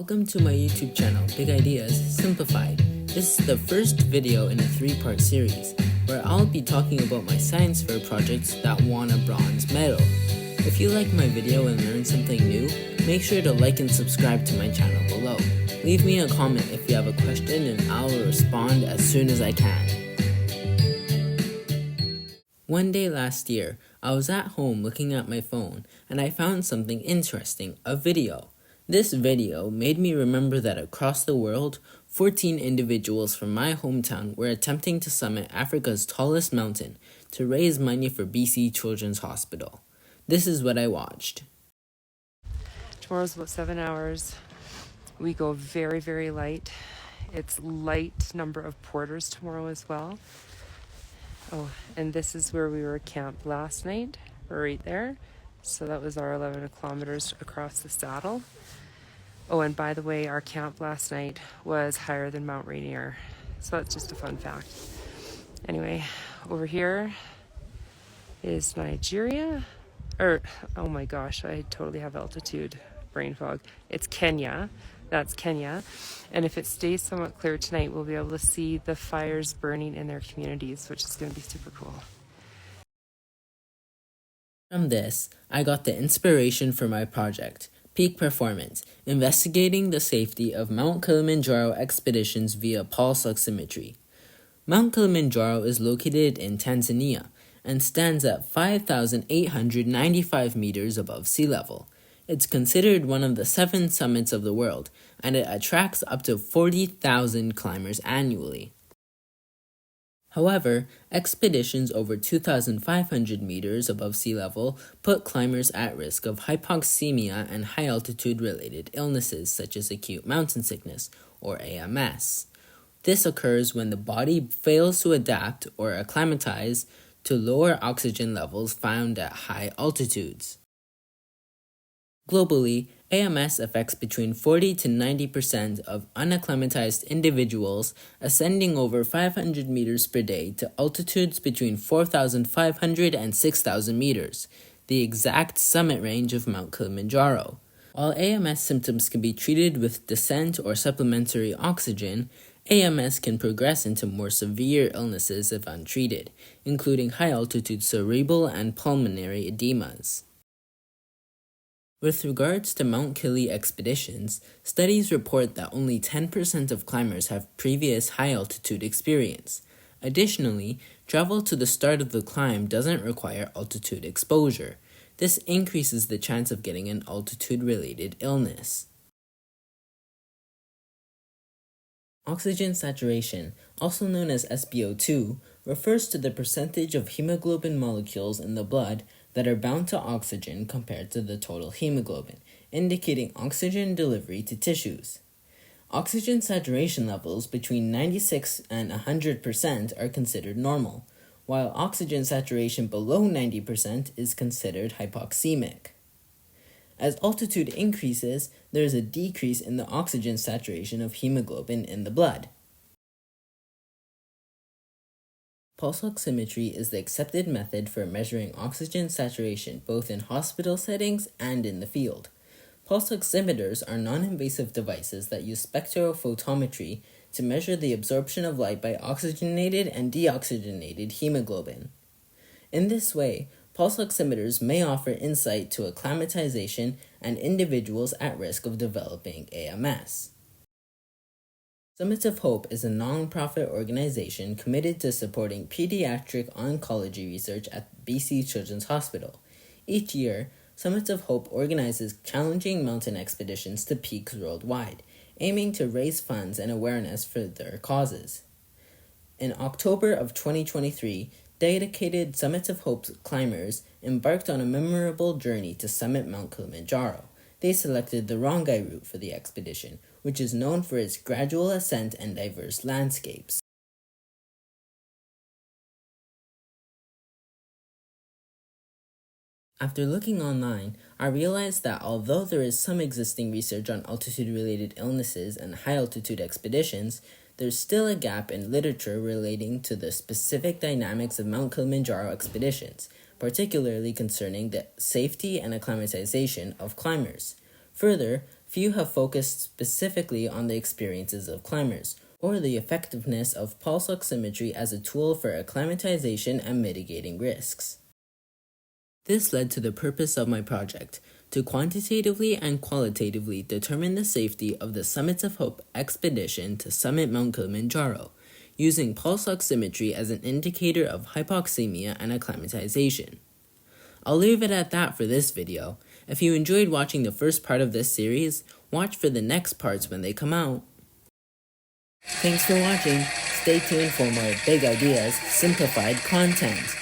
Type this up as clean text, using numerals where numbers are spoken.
Welcome to my YouTube channel, Big Ideas, Simplified. This is the first video in a 3-part series, where I'll be talking about my science fair projects that won a bronze medal. If you like my video and learned something new, make sure to like and subscribe to my channel below. Leave me a comment if you have a question and I'll respond as soon as I can. One day last year, I was at home looking at my phone and I found something interesting, a video. This video made me remember that across the world, 14 individuals from my hometown were attempting to summit Africa's tallest mountain to raise money for BC Children's Hospital. This is what I watched. Tomorrow's about 7 hours. We go very, very light. It's light number of porters tomorrow as well. Oh, and this is where we were camped last night, right there. So that was our 11 kilometers across the saddle. Oh, and by the way, our camp last night was higher than Mount Rainier. So that's just a fun fact. Anyway, over here is Nigeria. Oh my gosh, I totally have altitude brain fog. It's Kenya. That's Kenya. And if it stays somewhat clear tonight, we'll be able to see the fires burning in their communities, which is going to be super cool. From this, I got the inspiration for my project, Peak Performance, investigating the safety of Mount Kilimanjaro expeditions via pulse oximetry. Mount Kilimanjaro is located in Tanzania and stands at 5,895 meters above sea level. It's considered one of the 7 summits of the world, and it attracts up to 40,000 climbers annually. However, expeditions over 2,500 meters above sea level put climbers at risk of hypoxemia and high-altitude related illnesses such as acute mountain sickness, or AMS. This occurs when the body fails to adapt or acclimatize to lower oxygen levels found at high altitudes. Globally, AMS affects between 40 to 90% of unacclimatized individuals ascending over 500 meters per day to altitudes between 4,500 and 6,000 meters, the exact summit range of Mount Kilimanjaro. While AMS symptoms can be treated with descent or supplementary oxygen, AMS can progress into more severe illnesses if untreated, including high-altitude cerebral and pulmonary edemas. With regards to Mount Kili expeditions, studies report that only 10% of climbers have previous high-altitude experience. Additionally, travel to the start of the climb doesn't require altitude exposure. This increases the chance of getting an altitude-related illness. Oxygen saturation, also known as SpO2, refers to the percentage of hemoglobin molecules in the blood that are bound to oxygen compared to the total hemoglobin, indicating oxygen delivery to tissues. Oxygen saturation levels between 96 and 100% are considered normal, while oxygen saturation below 90% is considered hypoxemic. As altitude increases, there is a decrease in the oxygen saturation of hemoglobin in the blood. Pulse oximetry is the accepted method for measuring oxygen saturation both in hospital settings and in the field. Pulse oximeters are non-invasive devices that use spectrophotometry to measure the absorption of light by oxygenated and deoxygenated hemoglobin. In this way, pulse oximeters may offer insight to acclimatization and individuals at risk of developing AMS. Summits of Hope is a non-profit organization committed to supporting pediatric oncology research at BC Children's Hospital. Each year, Summits of Hope organizes challenging mountain expeditions to peaks worldwide, aiming to raise funds and awareness for their causes. In October of 2023, dedicated Summits of Hope climbers embarked on a memorable journey to summit Mount Kilimanjaro. They selected the Rongai route for the expedition, which is known for its gradual ascent and diverse landscapes. After looking online, I realized that although there is some existing research on altitude-related illnesses and high-altitude expeditions, there's still a gap in literature relating to the specific dynamics of Mount Kilimanjaro expeditions, particularly concerning the safety and acclimatization of climbers. Further, few have focused specifically on the experiences of climbers, or the effectiveness of pulse oximetry as a tool for acclimatization and mitigating risks. This led to the purpose of my project, to quantitatively and qualitatively determine the safety of the Summits of Hope expedition to summit Mount Kilimanjaro, using pulse oximetry as an indicator of hypoxemia and acclimatization. I'll leave it at that for this video. If you enjoyed watching the first part of this series, watch for the next parts when they come out. Thanks for watching. Stay tuned for more big ideas, simplified content.